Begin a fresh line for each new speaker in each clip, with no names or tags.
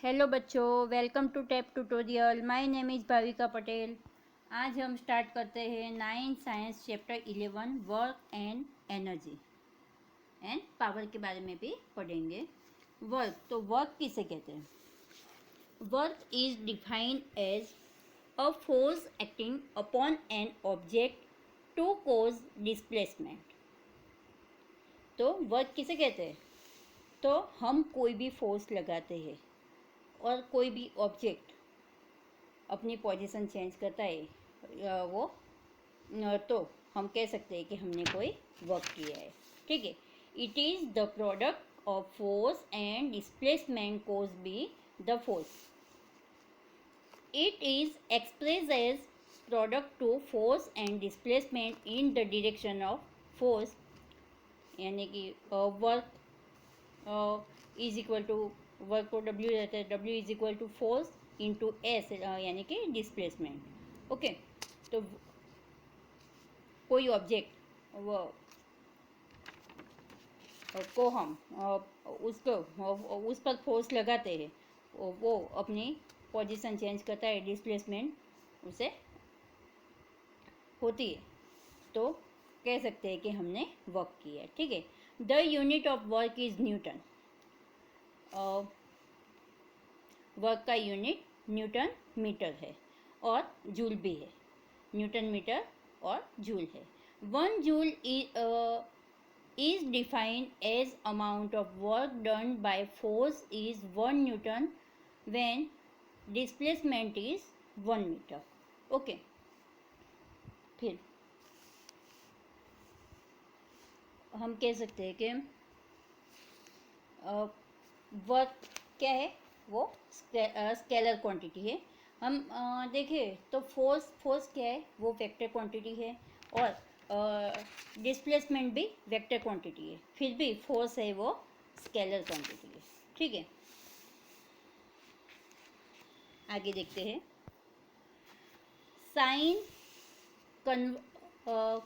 Hello बच्चों, welcome to tap tutorial. My name is Bhavika Patel. आज हम स्टार्ट करते हैं 9 science chapter 11 work and energy and power के बारे में भी पढ़ेंगे। वर्क, तो वर्क किसे कहते हैं? Work is defined as a force acting upon an object to cause displacement. तो वर्क किसे कहते हैं? तो हम कोई भी फोर्स लगाते हैं और कोई भी ऑब्जेक्ट अपनी पोजीशन चेंज करता है तो हम कह सकते हैं कि हमने कोई वर्क किया है। ठीक है। It is the product of force and displacement caused by the force. It is express as product to force and displacement in the direction of force, यानी कि work is equal to work को W रहता है, W is equal to force into S, यानी कि displacement. Okay. तो कोई object वो को हम उसको उस पर फोर्स लगाते हैं, वो अपनी पोजीशन चेंज करता है, डिस्प्लेसमेंट उसे होती है, तो कह सकते हैं कि हमने वर्क किया है। ठीक है। The unit of work is Newton. Work का यूनिट न्यूटन मीटर है और जूल भी है। न्यूटन मीटर और जूल है। 1 joule is defined as amount of work done by force is 1 Newton when displacement is 1 meter. Okay. फिर हम कह सकते हैं कि वर्क क्या है? वो स्केलर क्वांटिटी है। हम देखें तो फोर्स क्या है? वो वेक्टर क्वांटिटी है और डिस्प्लेसमेंट भी वेक्टर क्वांटिटी है। फिर भी फोर्स है वो स्केलर क्वांटिटी है। ठीक है। आगे देखते हैं। Sign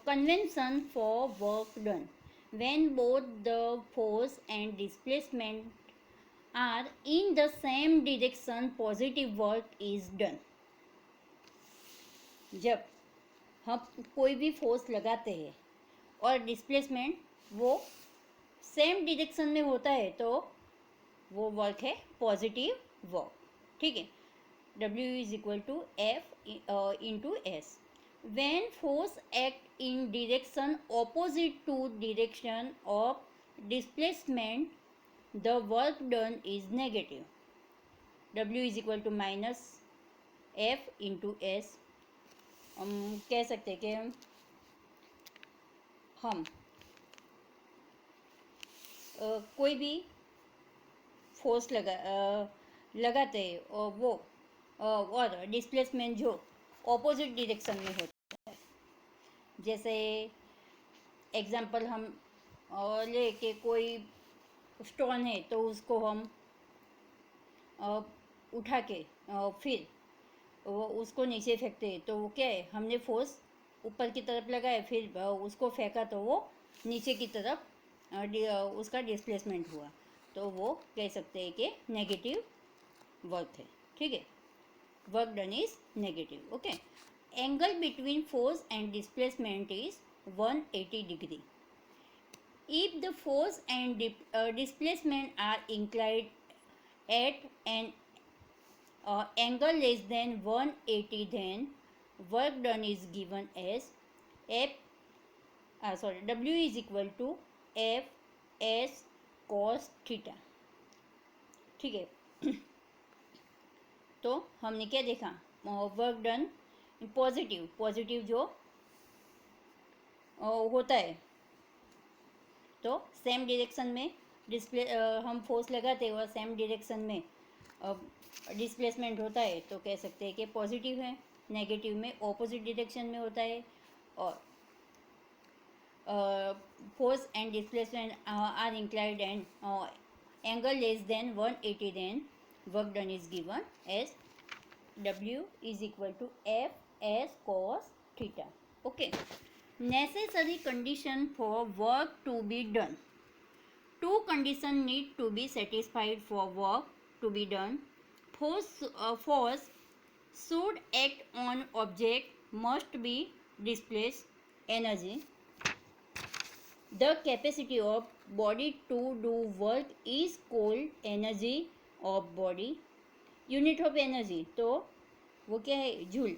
convention for work done when both the force and displacement are in the same direction, positive work is done. जब हम कोई भी फोर्स लगाते हैं और डिस्प्लेसमेंट वो सेम डायरेक्शन में होता है, तो वो वर्क है पॉजिटिव वर्क। ठीक है। W is equal to F into S. When force act in direction opposite to direction of displacement, the work done is negative. W is equal to minus F into S. हम कह सकते हैं कि हम कोई भी फोर्स लगाते हैं और वो और डिस्प्लेसमेंट जो ऑपोजिट डायरेक्शन में होता है। जैसे एग्जांपल हम ले के कोई स्टोन है तो उसको हम उठा के फिर वो उसको नीचे फेंकते हैं, तो वो क्या है? हमने फोर्स ऊपर की तरफ लगाया, फिर उसको फेंका तो वो नीचे की तरफ उसका डिस्प्लेसमेंट हुआ, तो वो कह सकते हैं कि नेगेटिव वर्क है। ठीक है। Work done is negative. Okay. Angle between force and displacement is 180 degree. If the force and displacement are inclined at an angle less than 180, then work done is given as W is equal to F S cos theta. ठीक है। तो हमने क्या देखा? Work done positive जो होता है, तो सेम डायरेक्शन में हम फोर्स लगाते हैं और सेम डायरेक्शन में डिस्प्लेसमेंट होता है, तो कह सकते हैं कि पॉजिटिव है। नेगेटिव में ऑपोजिट डायरेक्शन में होता है और force and displacement are inclined and angle less than 180, then work done is given as W is equal to F S cos theta. Okay. Necessary condition for work to be done. 2 conditions need to be satisfied for work to be done. force should act on object must be displaced energy. The capacity of body to do work is called energy of body. Unit of energy तो वो क्या है, joule.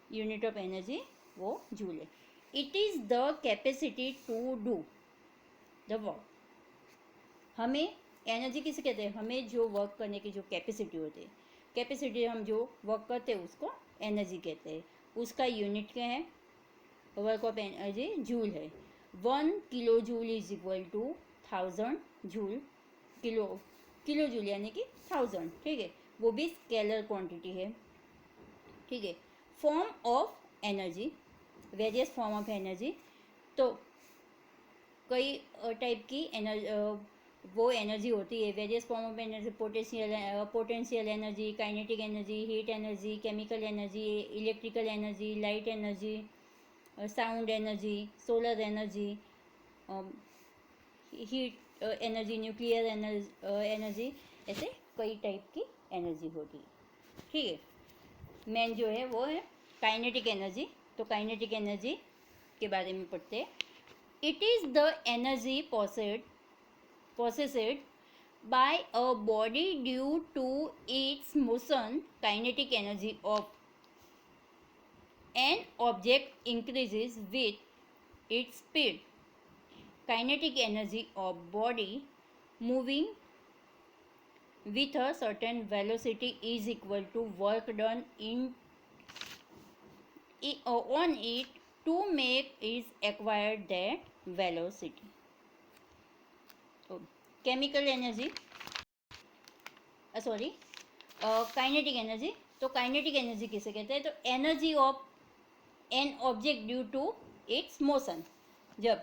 Unit of energy वो joule है. It is the capacity to do the work. हमें energy किसे कहते हैं, हमें जो वर्क करने की जो कैपेसिटी होती है, कैपेसिटी हम जो वर्क करते हैं उसको एनर्जी कहते हैं. उसका यूनिट क्या है, वर्क ऑफ एनर्जी जूल है. 1 kilojoule is equal to 1000 joule. Kilojoule यानी कि 1000. ठीक है, वो भी स्केलर क्वांटिटी है. ठीक है. Form of energy, various form of energy. तो कई टाइप की वो एनर्जी होती है. Various form of energy, potential energy, kinetic energy, heat energy, chemical energy, electrical energy, light energy, sound energy, solar energy, heat energy, nuclear energy. ऐसे कई type की energy होती है. ठीक है. मेन जो है वो है काइनेटिक एनर्जी. तो काइनेटिक एनर्जी के बारे में पढ़ते हैं. It is the energy possessed by a body due to its motion. Kinetic energy of an object increases with its speed. Kinetic energy of body moving with a certain velocity is equal to work done on it to make it acquire that velocity. Chemical energy, sorry, kinetic energy. तो kinetic energy किसे कहते हैं, तो energy of an object due to its motion. जब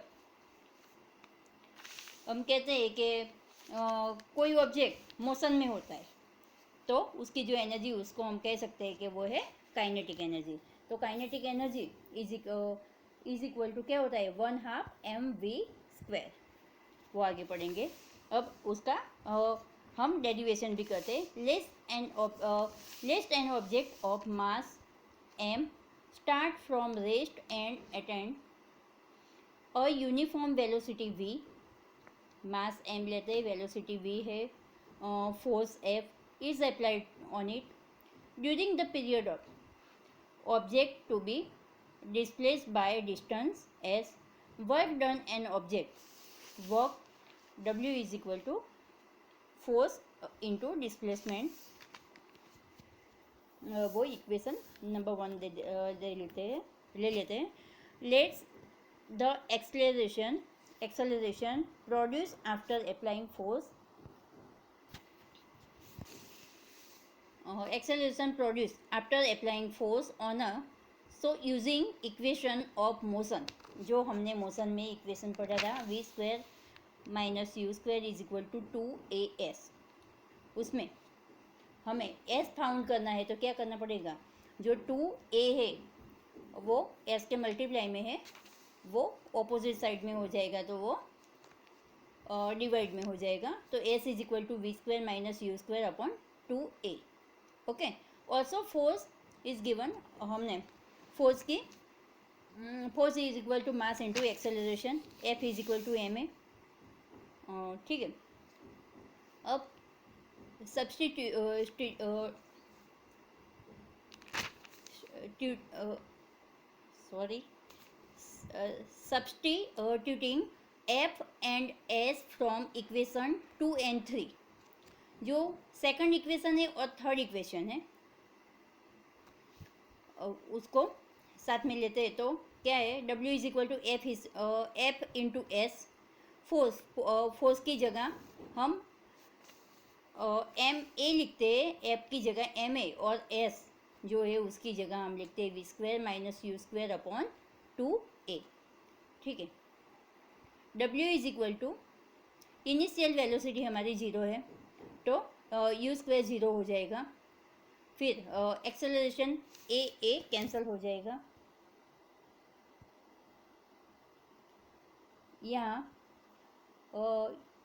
हम कहते हैं कि कोई ऑब्जेक्ट मोशन में होता है तो उसकी जो एनर्जी उसको हम कह सकते हैं कि वो है काइनेटिक एनर्जी. तो kinetic energy is equal to क्या होता है, 1/2 mv². वो आगे पढ़ेंगे. अब उसका हम डेरिवेशन भी करते हैं. Lest an object of mass m start from rest and attend a uniform velocity v. Mass m लेते हैं, वेलोसिटी v है, force f is applied on it during the period of object to be displaced by distance s. Work done an object, work W is equal to force into displacement. वो equation number 1 ले लेते हैं. Let's the acceleration produce after applying force. Acceleration produce after applying force on a. So using equation of motion, जो हमने motion में equation पढ़ा था, v² minus u² is equal to 2as. उसमें हमें s फाउंड करना है तो क्या करना पड़ेगा, जो 2a है वो s के मल्टीप्लाई में है, वो ऑपोजिट साइड में हो जाएगा तो वो डिवाइड में हो जाएगा. तो s is equal to v² minus u² upon 2a. Okay. Also force is given. हमने force is equal to mass into acceleration. f is equal to ma. ठीक है. अब substituting f and s from equation 2 and 3. जो second equation है और third equation है उसको साथ में लेते हैं तो क्या है, w is equal to f into S. Force की जगह हम एम ए लिखते हैं, एफ की जगह एम ए, और एस जो है उसकी जगह हम लिखते हैं v² minus u² upon 2a. ठीक है. w is equal to, initial velocity हमारी 0 है तो u² 0 हो जाएगा. फिर एक्सेलरेशन a कैंसिल हो जाएगा. यहाँ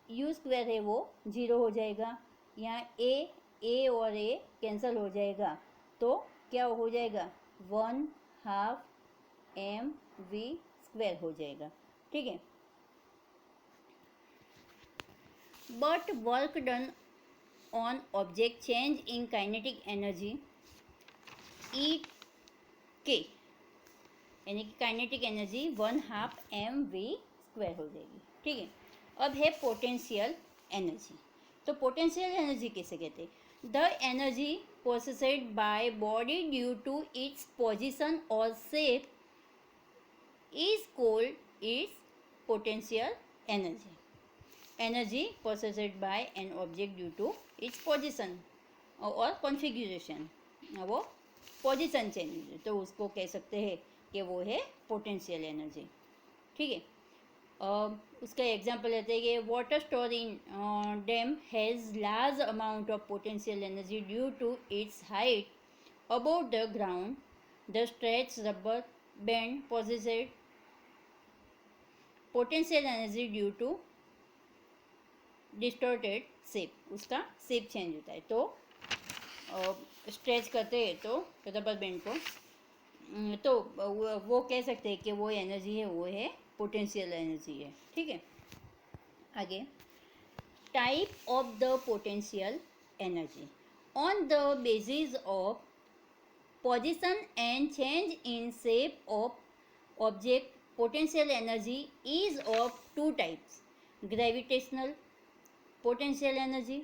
u² है वो 0 हो जाएगा. यहाँ a ए और ए कैंसिल हो जाएगा, तो क्या हो जाएगा, 1/2 mv² हो जाएगा, ठीक है। But work done on object change in kinetic energy E K, यानी कि काइनेटिक एनर्जी 1/2 mv² हो जाएगी, ठीक है। अब है पोटेंशियल एनर्जी। तो पोटेंशियल एनर्जी किसे कहते हैं, the energy possessed by body due to its position और shape is called its potential energy. Energy possessed by an object due to its position और कॉन्फ़िगरेशन, वो पोजीशन चेंज, तो उसको कह सकते हैं कि वो है पोटेंशियल एनर्जी, ठीक है। उसका एग्जांपल लेते हैं कि water store in dam has large amount of potential energy due to its height above the ground, the stretch rubber band possessed potential energy due to distorted shape, उसका shape change होता है, तो stretch करते हैं तो rubber band को, तो वो कह सकते हैं कि वो एनर्जी है, वो है पोटेंशियल एनर्जी है, ठीक है। आगे, type of the potential energy on the basis of position and change in shape of object, potential energy is of two types, gravitational potential energy,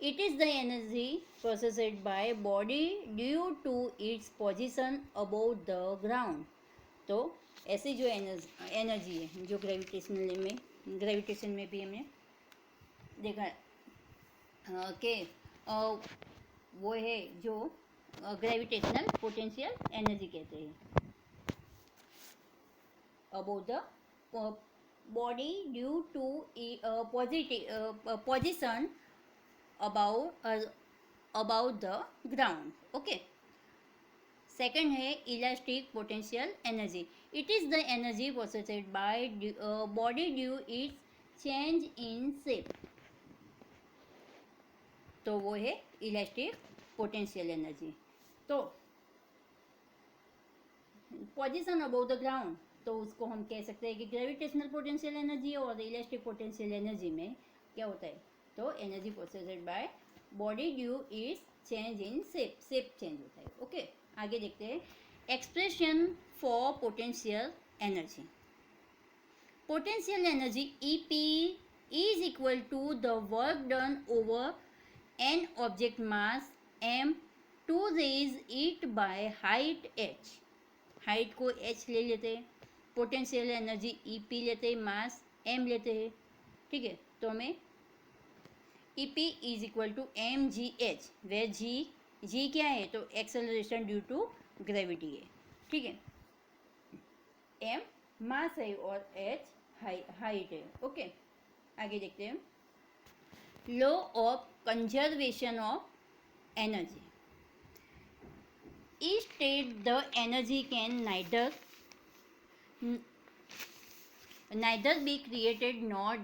it is the energy possessed by body due to its position above the ground। तो ऐसी जो energy है जो gravitation में भी हमने देखा कि वो है जो ग्रेविटेशनल पोटेंशियल एनर्जी कहते हैं, above the body due to position above the ground, okay। Second है elastic potential energy, it is the energy possessed by body due its change in shape, तो वो है इलास्टिक पोटेंशियल एनर्जी। तो position above the ground, तो उसको हम कह सकते हैं कि ग्रेविटेशनल पोटेंशियल एनर्जी, और इलास्टिक पोटेंशियल एनर्जी में क्या होता है, तो energy possessed by body due is change in shape, shape change होता है, ओके। आगे देखते हैं expression for potential energy. Potential energy EP is equal to the work done over an object mass m to raise it by height h, height को h ले लेते हैं, potential energy EP लेते हैं, मास m लेते हैं, ठीक है। तो हमें EP is equal to mgh, where g क्या है, तो एक्सेलरेशन ड्यू टू ग्रेविटी है, ठीक है। m मास है और h हाइट है, ओके। आगे देखते हैं law of conservation of energy. Each state the energy can neither be created nor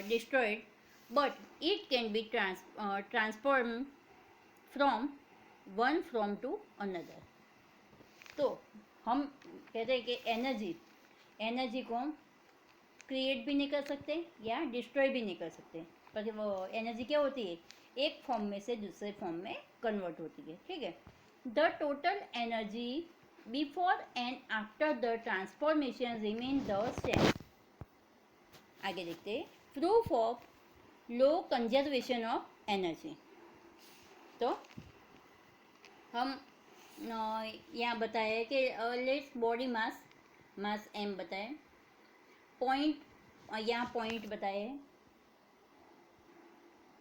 destroyed, but it can be transformed from one form to another। तो हम कहते हैं कि एनर्जी को हम क्रिएट भी नहीं कर सकते या डिस्ट्रॉय भी नहीं कर सकते, पर वो एनर्जी क्या होती है, एक फॉर्म में से दूसरे फॉर्म में कन्वर्ट होती है, ठीक है। The total energy before and after the transformation remain the same। आगे देखते हैं proof of low conservation of energy. तो हम यहाँ बताया कि लेट्स बॉडी मास m बताए, पॉइंट यहाँ पॉइंट बताए,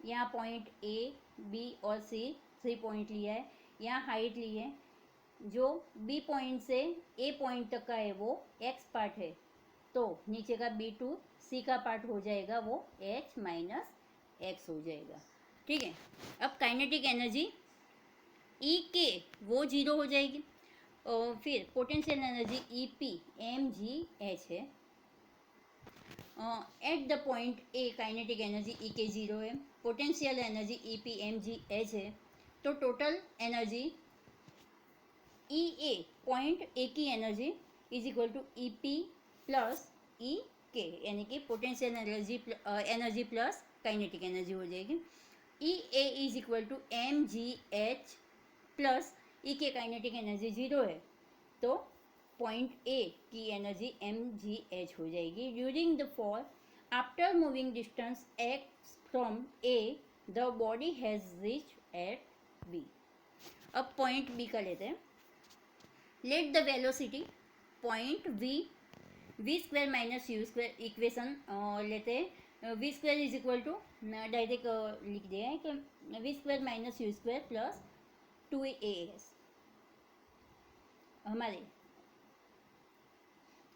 यहाँ पॉइंट A B और C 3 पॉइंट लिया है, यहाँ हाइट ली है, जो B पॉइंट से A पॉइंट तक का है वो x पार्ट है, तो नीचे का B टू C का पार्ट हो जाएगा वो h माइनस x हो जाएगा, ठीक है। अब काइनेटिक एनर्जी E के वो 0 हो जाएगी, और फिर पोटेंशियल एनर्जी EP mgh है, at the point A kinetic energy E K zero है, potential energy E P M G H है, तो total energy E A point A की energy is equal to E P plus E K, यानी कि potential energy plus kinetic energy हो जाएगी। E A is equal to M G H plus E K kinetic energy zero है, तो point A की energy M G H हो जाएगी। During the fall after moving distance X from A the body has reach at B. अब point B का लेते हैं। Let the velocity point V square minus U square equation लेते हैं। V square is equal to direct लिख दिया है कि V square minus U square plus 2as। हमारे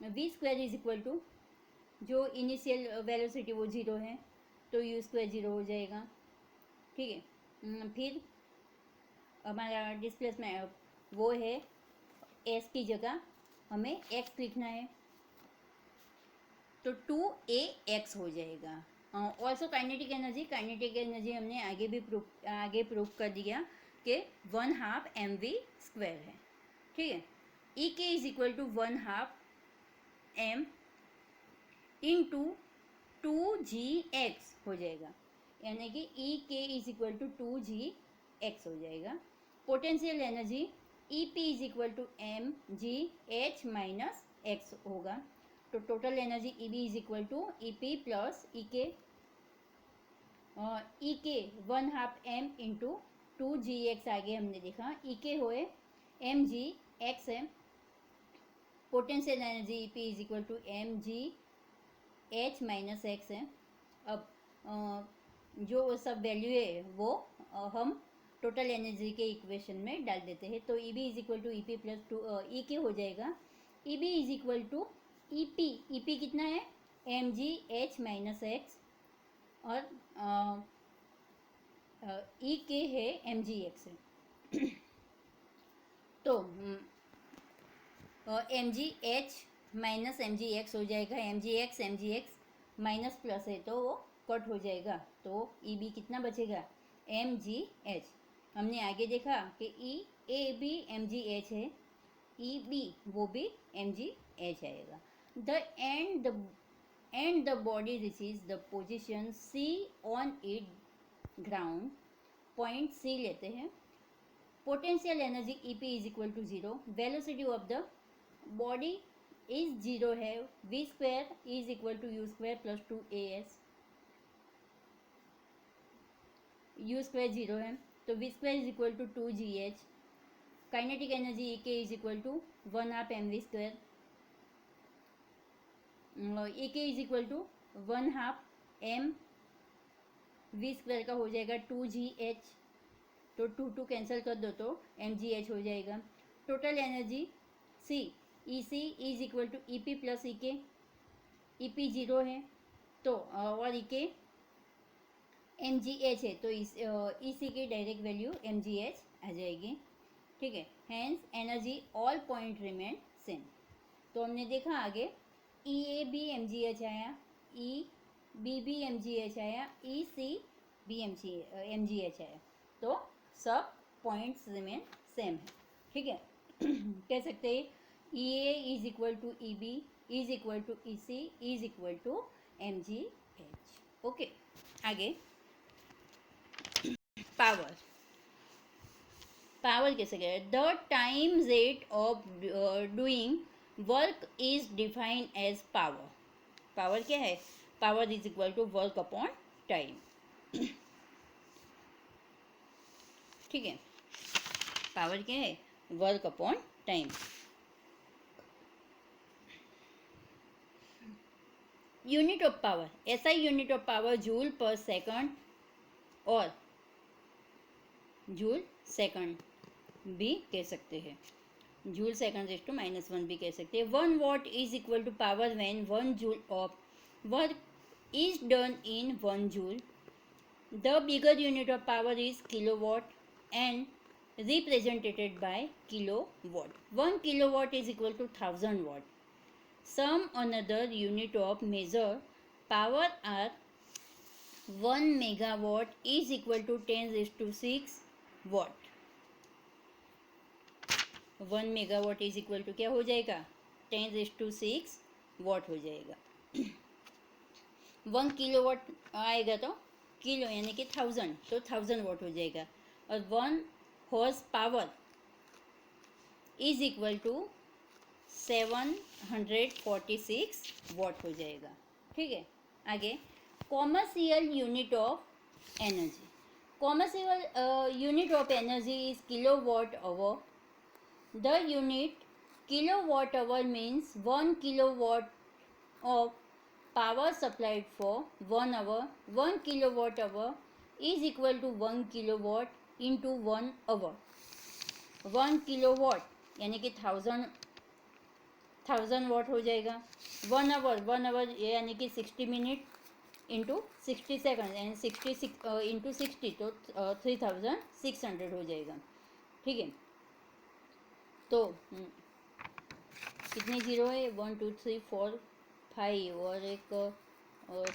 V square is equal to जो इनिशियल वेलोसिटी वो जीरो है, तो यू स्क्वायर जीरो हो जाएगा, ठीक है। फिर हमारा डिस्प्लेसमेंट वो है एस की जगह हमें एक्स लिखना है, तो 2ax हो जाएगा। ऑल्सो काइनेटिक एनर्जी हमने आगे प्रूव कर दिया कि 1/2 mv स्क्वायर है, ठीक है। E K is equal to 1/2 m into 2gx हो जाएगा, यानी कि ई K is equal to 2gx हो जाएगा। Potential energy E P is equal to M G H minus X होगा, तो total energy E B is equal to E P plus E K 1/2 m into 2gx आगे हमने देखा, E K होए M G X है, potential energy E P is equal to M G H minus X है। अब जो सब value है वो हम टोटल एनर्जी के इक्वेशन में डाल देते हैं, तो E B is equal to E P plus two E K हो जाएगा। E B is equal to E P कितना है M G H minus X, और ई के है एम जी एक्स है, तो M G H minus M G X हो जाएगा। M G X minus plus है तो वो कट हो जाएगा, तो ई बी कितना बचेगा एम जी एच। हमने आगे देखा कि ई ए भी एम जी एच है, ई बी वो भी एम जी एच आएगा। The body receives the position C on it ground, point C लेते हैं। Potential energy E P is equal to zero, velocity of the body is zero है, V square is equal to U square plus 2as, U square zero है, तो V square is equal to 2gh। Kinetic energy E K is equal to 1/2 mv square, A K is equal to 1/2 m we square का हो जाएगा 2gh, तो 2 cancel कर दो तो mgh हो जाएगा। Total energy C E C is equal to E P plus E P zero है, तो और ई के एम जी एच है, तो ई सी की direct value M G H आ जाएगी, ठीक है। Hence energy all point remain same, तो हमने देखा आगे E A B M G H आया, ई बी भी एम जी एच आया, ई सी भी एम जी एच आया, तो सब पॉइंट्स रिमेन सेम है, ठीक है। कह सकते हैं E A is equal to E B is equal to E C is equal to M G H. Okay, आगे पावर कैसे गए। The time rate of doing work is defined as power. Power क्या है, power is equal to work upon time, ठीक है। Power क्या है, work upon time. Unit of power, ऐसा यूनिट ऑफ पावर जूल पर सेकंड और जूल सेकंड भी कह सकते हैं, जूल सेकंड रेज़ टू -1 भी कह सकते हैं। 1 watt is equal to power when 1 joule of work is done in 1 joule. The bigger unit of power is kilowatt and represented by kilowatt. 1 kilowatt is equal to 1000 watt. Some another unit of measure power are 1 megawatt is equal to 10⁶ watt. 1 megawatt is equal to क्या हो जाएगा? 10⁶ what हो जाएगा। 1 kilowatt आएगा तो kilo यानी कि 1000, तो 1000 वॉट हो जाएगा। और 1 horsepower is equal to 746 watt हो जाएगा। ठीक है, आगे commercial unit of energy. Commercial unit of energy is kilowatt hour. द यूनिट kilowatt hour means 1 kilowatt of power supplied for 1 hour. 1 kilowatt hour is equal to 1 kilowatt into 1 hour. 1 kilowatt यानी कि 1000 what हो जाएगा। 1 आवर यानी कि 60 minute into 60 second यानी 66 into 60 तो 3600 हो जाएगा। ठीक है, तो कितने जीरो है? 1 2 3 4 5 और एक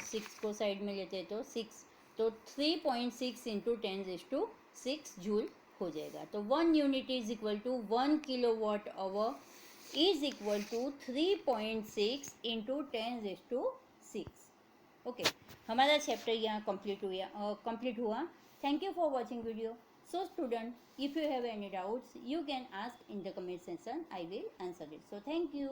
6 को साइड में लेते हैं तो 6, तो 3.6 इंटू 10⁶ जूल हो जाएगा। तो 1 unit is equal to 1 kilowatt hour is equal to 3.6 into 10⁶। Okay, हमारा चैप्टर यहाँ कंप्लीट हुआ। Thank you for watching video. So student, if you have any doubts, you can ask in the comment section. I will answer it. So thank you.